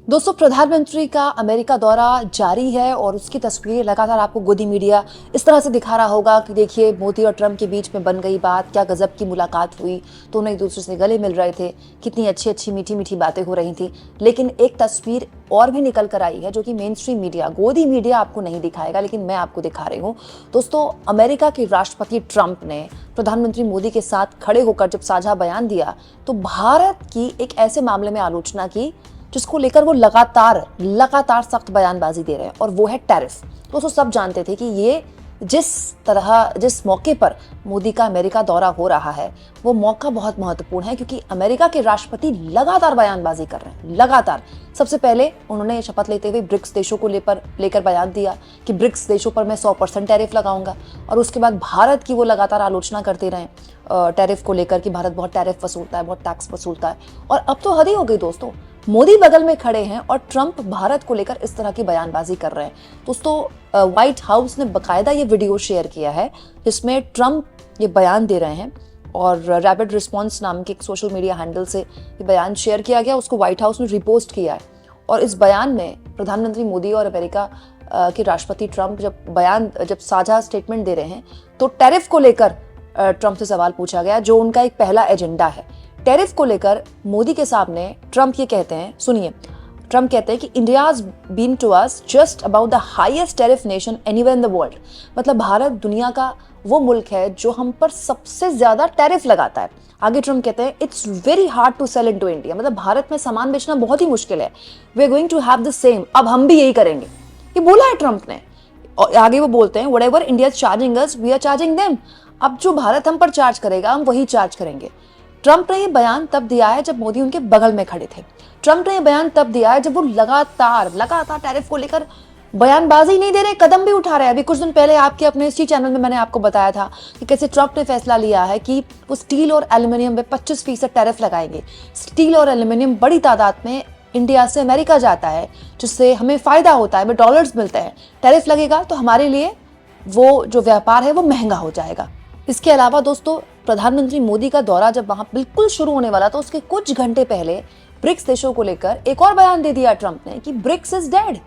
दोस्तों, प्रधानमंत्री का अमेरिका दौरा जारी है और उसकी तस्वीरें लगातार आपको गोदी मीडिया इस तरह से दिखा रहा होगा कि देखिए मोदी और ट्रंप के बीच में बन गई बात, क्या गजब की मुलाकात हुई, दोनों एक दूसरे से गले मिल रहे थे, कितनी अच्छी अच्छी मीठी मीठी बातें हो रही थी। लेकिन एक तस्वीर और भी निकल कर आई है जो कि मेन स्ट्रीम मीडिया, गोदी मीडिया आपको नहीं दिखाएगा, लेकिन मैं आपको दिखा रही हूँ। दोस्तों, अमेरिका के राष्ट्रपति ट्रंप ने प्रधानमंत्री मोदी के साथ खड़े होकर जब साझा बयान दिया तो भारत की एक ऐसे मामले में आलोचना की जिसको लेकर वो लगातार सख्त बयानबाजी दे रहे हैं, और वो है टैरिफ। दोस्तों, सब जानते थे कि ये जिस मौके पर मोदी का अमेरिका दौरा हो रहा है वो मौका बहुत महत्वपूर्ण है, क्योंकि अमेरिका के राष्ट्रपति लगातार बयानबाजी कर रहे हैं, लगातार। सबसे पहले उन्होंने शपथ लेते हुए ब्रिक्स देशों को लेकर बयान दिया कि ब्रिक्स देशों पर मैं 100% टैरिफ लगाऊंगा, और उसके बाद भारत की वो लगातार आलोचना करते रहे टैरिफ को लेकर कि भारत बहुत टैरिफ वसूलता है, बहुत टैक्स वसूलता है। और अब तो हद ही हो गई दोस्तों, मोदी बगल में खड़े हैं और ट्रंप भारत को लेकर इस तरह की बयानबाजी कर रहे हैं। दोस्तों, व्हाइट हाउस ने बकायदा ये वीडियो शेयर किया है जिसमें ट्रंप ये बयान दे रहे हैं, और रैपिड रिस्पॉन्स नाम के एक सोशल मीडिया हैंडल से ये बयान शेयर किया गया, उसको व्हाइट हाउस ने रिपोस्ट किया है। और इस बयान में प्रधानमंत्री मोदी और अमेरिका के राष्ट्रपति ट्रंप जब साझा स्टेटमेंट दे रहे हैं तो टैरिफ को लेकर ट्रंप से सवाल पूछा गया, जो उनका एक पहला एजेंडा है। टैरिफ को लेकर मोदी के सामने ट्रंप ये कहते हैं, सुनिए, ट्रंप कहते हैं कि India's been to us just about the highest tariff nation anywhere in the world. मतलब भारत दुनिया का वो मुल्क है जो हम पर सबसे ज्यादा टैरिफ लगाता है। आगे ट्रंप कहते हैं it's very hard to sell in to India, मतलब भारत में सामान बेचना बहुत ही मुश्किल है। We are going to have the same, अब हम भी यही करेंगे, ये बोला है ट्रंप ने। और आगे वो बोलते हैं whatever India is charging us we are charging them, अब जो भारत हम पर चार्ज करेगा हम वही चार्ज करेंगे। ट्रंप ने ये बयान तब दिया है जब मोदी उनके बगल में खड़े थे। ट्रंप ने ये बयान तब दिया है जब वो लगातार टैरिफ को लेकर बयानबाजी नहीं दे रहे, कदम भी उठा रहे हैं। अभी कुछ दिन पहले आपके अपने इसी चैनल में मैंने आपको बताया था कि कैसे ट्रंप ने फैसला लिया है कि वो स्टील और एल्यूमिनियम पे 25% टैरिफ लगाएंगे। स्टील और एल्यूमिनियम बड़ी तादाद में इंडिया से अमेरिका जाता है, जिससे हमें फायदा होता है, हमें डॉलर्स मिलते हैं। टैरिफ लगेगा तो हमारे लिए वो जो व्यापार है वो महंगा हो जाएगा। इसके अलावा दोस्तों, प्रधानमंत्री मोदी का दौरा जब वहां बिल्कुल शुरू होने वाला था उसके कुछ घंटे पहले ब्रिक्स देशों को लेकर एक और बयान दे दिया ट्रंप ने कि ब्रिक्स इज डेड।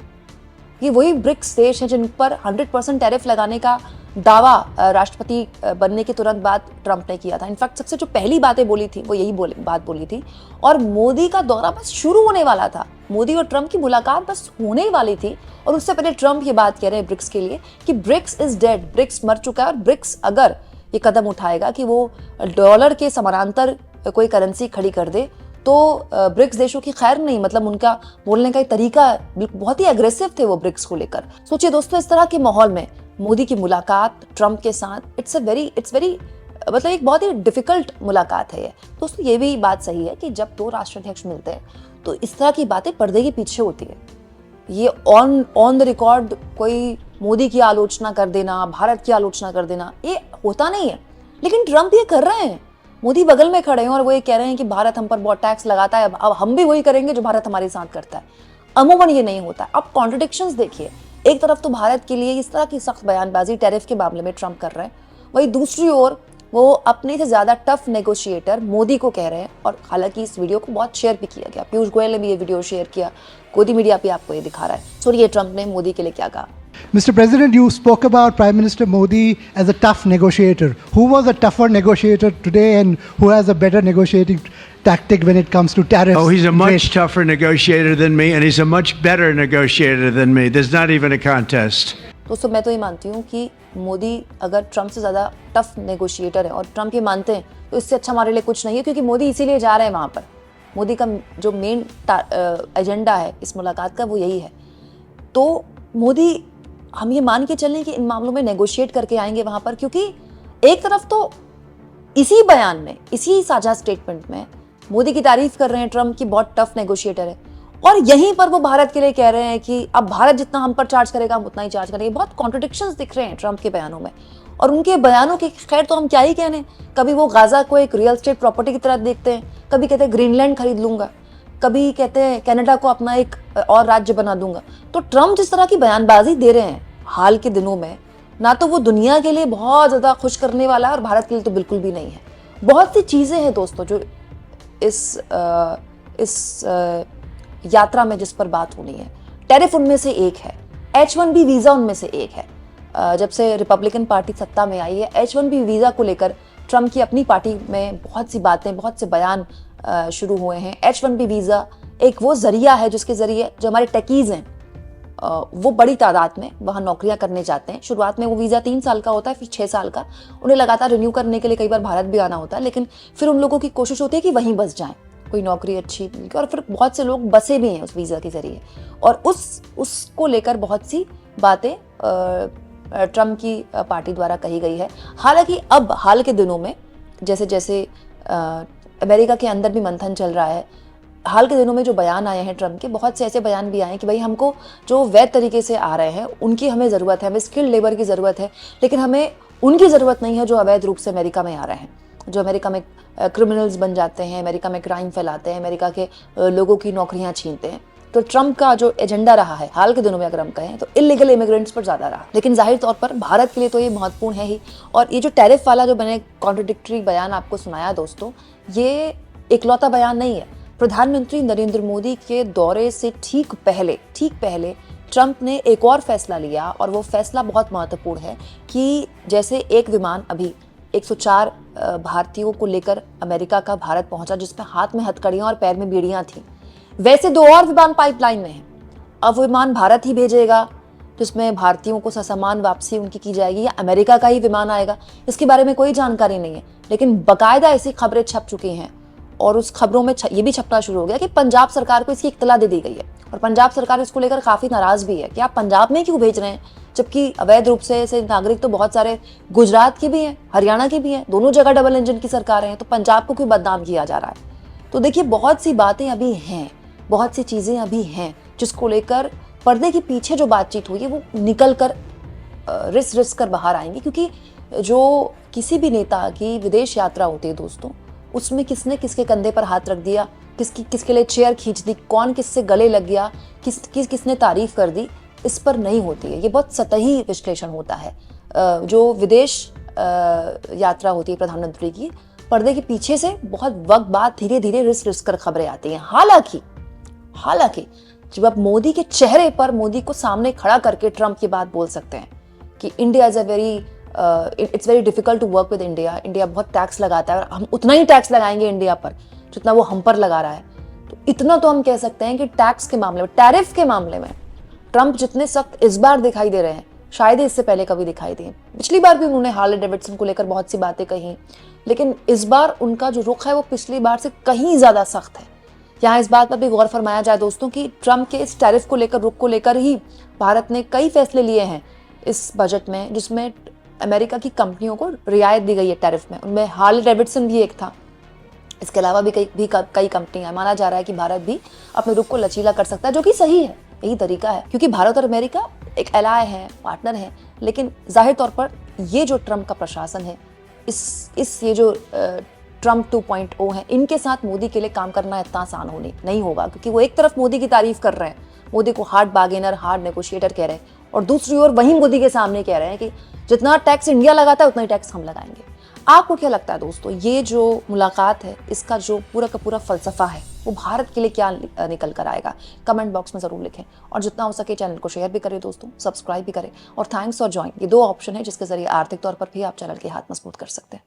ये वही ब्रिक्स देश हैं जिन पर 100% टैरिफ लगाने का दावा राष्ट्रपति बनने के तुरंत बाद ट्रंप ने किया था। इनफैक्ट सबसे जो पहली बातें बोली थी वो यही बात बोली थी, और मोदी का दौरा बस शुरू होने वाला था, मोदी और ट्रंप की मुलाकात बस होने वाली थी, और उससे पहले ट्रंप ये बात कह रहे हैं ब्रिक्स के लिए कि ब्रिक्स इज डेड, ब्रिक्स मर चुका है। और ब्रिक्स अगर ये कदम उठाएगा कि वो डॉलर के समानांतर कोई करेंसी खड़ी कर दे तो ब्रिक्स देशों की खैर नहीं। मतलब उनका बोलने का तरीका बहुत ही अग्रेसिव थे वो ब्रिक्स को लेकर। सोचिए दोस्तों, इस तरह के माहौल में मोदी की मुलाकात ट्रंप के साथ इट्स वेरी मतलब एक बहुत ही डिफिकल्ट मुलाकात है ये। दोस्तों, ये भी बात सही है कि जब दो राष्ट्राध्यक्ष मिलते हैं तो इस तरह की बातें पर्दे के पीछे होती है। ये ऑन द रिकॉर्ड कोई मोदी की आलोचना कर देना, भारत की आलोचना कर देना, ये होता नहीं है। लेकिन ट्रंप ये कर रहे हैं, मोदी बगल में खड़े हैं और वो ये कह रहे हैं कि भारत हम पर बहुत टैक्स लगाता है, अब हम भी वही करेंगे जो भारत हमारे साथ करता है। अमूमन ये नहीं होता। अब कॉन्ट्रडिक्शंस देखिए, एक तरफ तो भारत के लिए इस तरह की सख्त बयानबाजी टैरिफ के मामले में ट्रंप कर रहे हैं, वहीं दूसरी ओर वो अपने से ज्यादा टफ नेगोशिएटर मोदी को कह रहे हैं। और हालांकि इस वीडियो को बहुत शेयर भी किया गया, पीयूष गोयल ने भी ये वीडियो शेयर किया, गोदी मीडिया पे आपको ये दिखा रहा है। सुनिए ट्रंप ने मोदी के लिए क्या कहा। Mr. President, you spoke about Prime Minister Modi as a tough negotiator. Who was a tougher negotiator today and who has a better negotiating tactic when it comes to tariffs? Oh, he's a much tougher negotiator than me, and he's a much better negotiator than me. There's not even a contest. दोस्तों, मैं तो ये मानती हूँ कि मोदी अगर Trump से ज़्यादा टफ नेगोशिएटर है, और ट्रंप ये मानते हैं, तो इससे अच्छा हमारे लिए कुछ नहीं है, क्योंकि मोदी इसीलिए जा रहे हैं वहाँ पर। मोदी का जो मेन एजेंडा है इस मुलाकात का वो यही है। तो मोदी, हम ये मान के चलें कि इन मामलों में नेगोशिएट करके आएंगे वहाँ पर, क्योंकि एक तरफ तो इसी बयान में, इसी साझा स्टेटमेंट में मोदी की तारीफ कर रहे हैं ट्रंप की बहुत टफ नेगोशिएटर है, और यहीं पर वो भारत के लिए कह रहे हैं कि अब भारत जितना हम पर चार्ज करेगा हम उतना ही चार्ज करेंगे। बहुत कॉन्ट्रडिक्शंस दिख रहे हैं ट्रंप के बयानों में, और उनके बयानों की खैर तो हम क्या ही कहने। कभी वो गाजा को एक रियल एस्टेट प्रॉपर्टी की तरह देखते हैं, कभी कहते हैं ग्रीनलैंड खरीद लूंगा, कभी कहते हैं कनाडा को अपना एक और राज्य बना दूंगा। तो ट्रंप जिस तरह की बयानबाजी दे रहे हैं हाल के दिनों में, ना तो वो दुनिया के लिए बहुत ज़्यादा खुश करने वाला है और भारत के लिए तो बिल्कुल भी नहीं है। बहुत सी चीज़ें हैं दोस्तों जो इस यात्रा में जिस पर बात होनी है, टैरिफ उनमें से एक है, H1B वीजा उनमें से एक है। जब से रिपब्लिकन पार्टी सत्ता में आई है, H1B वीजा को लेकर ट्रम्प की अपनी पार्टी में बहुत सी बातें, बहुत से बयान शुरू हुए हैं। H1B वीजा एक वो जरिया है जिसके जरिए जो हमारे टेकीज हैं वो बड़ी तादाद में वहाँ नौकरियां करने जाते हैं। शुरुआत में वो वीज़ा 3 साल का होता है, फिर 6 साल का। उन्हें लगातार रिन्यू करने के लिए कई बार भारत भी आना होता है, लेकिन फिर उन लोगों की कोशिश होती है कि वहीं बस जाएं, कोई नौकरी अच्छी मिलकर। और फिर बहुत से लोग बसे भी हैं उस वीज़ा के जरिए, और उसको लेकर बहुत सी बातें ट्रम्प की पार्टी द्वारा कही गई है। हालांकि अब हाल के दिनों में जैसे जैसे अमेरिका के अंदर भी मंथन चल रहा है, हाल के दिनों में जो बयान आए हैं ट्रम्प के, बहुत से ऐसे बयान भी आए हैं कि भाई हमको जो वैध तरीके से आ रहे हैं उनकी हमें ज़रूरत है, हमें स्किल्ड लेबर की ज़रूरत है, लेकिन हमें उनकी ज़रूरत नहीं है जो अवैध रूप से अमेरिका में आ रहे हैं, जो अमेरिका में क्रिमिनल्स बन जाते हैं, अमेरिका में क्राइम फैलाते हैं, अमेरिका के लोगों की नौकरियाँ छीनते हैं। तो ट्रम्प का जो एजेंडा रहा है हाल के दिनों में, अगर हम कहें तो इलीगल इमिग्रेंट्स पर ज़्यादा रहा। लेकिन जाहिर तौर पर भारत के लिए तो ये महत्वपूर्ण है ही। और ये जो टैरिफ वाला जो मैंने कॉन्ट्रडिक्टरी बयान आपको सुनाया दोस्तों, ये इकलौता बयान नहीं है। प्रधानमंत्री नरेंद्र मोदी के दौरे से ठीक पहले ट्रम्प ने एक और फैसला लिया, और वो फैसला बहुत महत्वपूर्ण है कि जैसे एक विमान अभी 104 भारतीयों को लेकर अमेरिका का भारत पहुंचा, जिसमें हाथ में हथकड़ियां और पैर में बेड़ियां थीं, वैसे 2 और विमान पाइपलाइन में हैं। अब वो विमान भारत ही भेजेगा जिसमें भारतीयों को ससम्मान वापसी उनकी की जाएगी, या अमेरिका का ही विमान आएगा, इसके बारे में कोई जानकारी नहीं है। लेकिन बाकायदा ऐसी खबरें छप चुकी हैं, और उस खबरों में ये भी छपना शुरू हो गया कि पंजाब सरकार को इसकी इत्तला दे दी गई है, और पंजाब सरकार इसको लेकर काफ़ी नाराज़ भी है कि आप पंजाब में क्यों भेज रहे हैं, जबकि अवैध रूप से ऐसे नागरिक तो बहुत सारे गुजरात के भी हैं, हरियाणा के भी हैं, दोनों जगह डबल इंजन की सरकारें हैं, तो पंजाब को क्यों बदनाम किया जा रहा है। तो देखिए, बहुत सी बातें अभी हैं, बहुत सी चीज़ें अभी हैं जिसको लेकर पर्दे के पीछे जो बातचीत हुई है वो निकल कर रिस कर बाहर आएंगी। क्योंकि जो किसी भी नेता की विदेश यात्रा होती है दोस्तों, उसमें किसने किसके कंधे पर हाथ रख दिया, किसके लिए चेयर खींच दी, कौन किससे गले लग गया, किसने तारीफ कर दी, इस पर नहीं होती है। ये बहुत सतही विश्लेषण होता है। जो विदेश यात्रा होती है प्रधानमंत्री की, पर्दे के पीछे से बहुत वक्त बाद धीरे धीरे रिस कर खबरें आती हैं। हालांकि जब आप मोदी के चेहरे पर, मोदी को सामने खड़ा करके ट्रम्प की बात बोल सकते हैं कि India is it's very difficult to work with India बहुत टैक्स लगाता है, और हम उतना ही टैक्स लगाएंगे इंडिया पर जितना वो हम पर लगा रहा है। तो इतना तो हम कह सकते हैं कि टैक्स के मामले में, टैरिफ के मामले में ट्रम्प जितने सख्त इस बार दिखाई दे रहे हैं, शायद ही इससे पहले कभी दिखाई दिए। पिछली बार भी उन्होंने हार्ले डेविडसन को लेकर बहुत सी बातें कही, लेकिन इस बार उनका जो रुख है वो पिछली बार से कहीं ज्यादा सख्त है। यहाँ इस बात पर भी गौर फरमाया जाए दोस्तों कि ट्रम्प के इस टैरिफ को लेकर, रुख को लेकर ही भारत ने कई फैसले लिए हैं इस बजट में, जिसमें अमेरिका की कंपनियों को रियायत दी गई है टैरिफ में। उनमें हार्ले डेविडसन भी एक था। इसके अलावा भी कई कंपनियां, माना जा रहा है कि भारत भी अपने रुख को लचीला कर सकता है, जो कि सही है, यही तरीका है। क्योंकि भारत और अमेरिका एक एलाय है, पार्टनर है। लेकिन जाहिर तौर पर ये जो ट्रम्प का प्रशासन है, ये जो ट्रम्प 2.0 है, इनके साथ मोदी के लिए काम करना इतना आसान नहीं होगा। क्योंकि वो एक तरफ मोदी की तारीफ कर रहे हैं, मोदी को हार्ड बार्गेनर, हार्ड नेगोशिएटर कह रहे हैं, और दूसरी ओर वहीं मोदी के सामने कह रहे हैं कि जितना टैक्स इंडिया लगाता है उतना ही टैक्स हम लगाएंगे। आपको क्या लगता है दोस्तों, ये जो मुलाकात है, इसका जो पूरा का पूरा फलसफा है, वो भारत के लिए क्या निकल कर आएगा? कमेंट बॉक्स में ज़रूर लिखें, और जितना हो सके चैनल को शेयर भी करें दोस्तों, सब्सक्राइब भी करें, और थैंक्स फॉर ज्वाइन, ये 2 ऑप्शन है जिसके जरिए आर्थिक तौर पर भी आप चैनल के हाथ मजबूत कर सकते हैं।